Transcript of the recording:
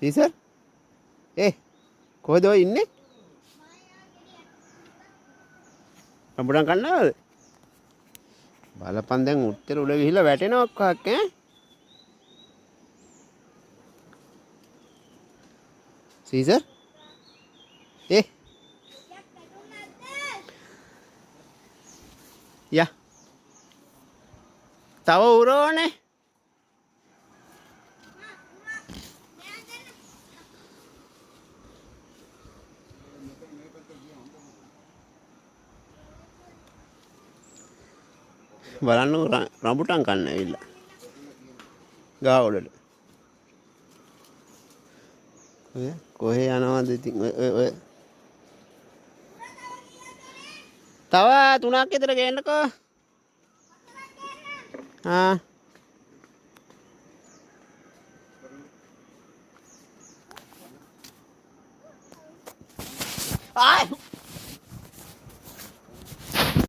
Caesar කොහෙද ඔය ඉන්නේ? රඹුටන් කන්නවද? බලපන් දැන් උත්තර උඩ ගිහිල්ලා වැටෙනවා අක්කක් ඈ. සීසර් යා තව උරෝනේ. බලන්න රඹුටන් කන්න ඇවිල්ලා ගාවලට. කොහේ යනවද ඉතින් ඔය තව 3ක් විතර ගේන්නකෝ. ආ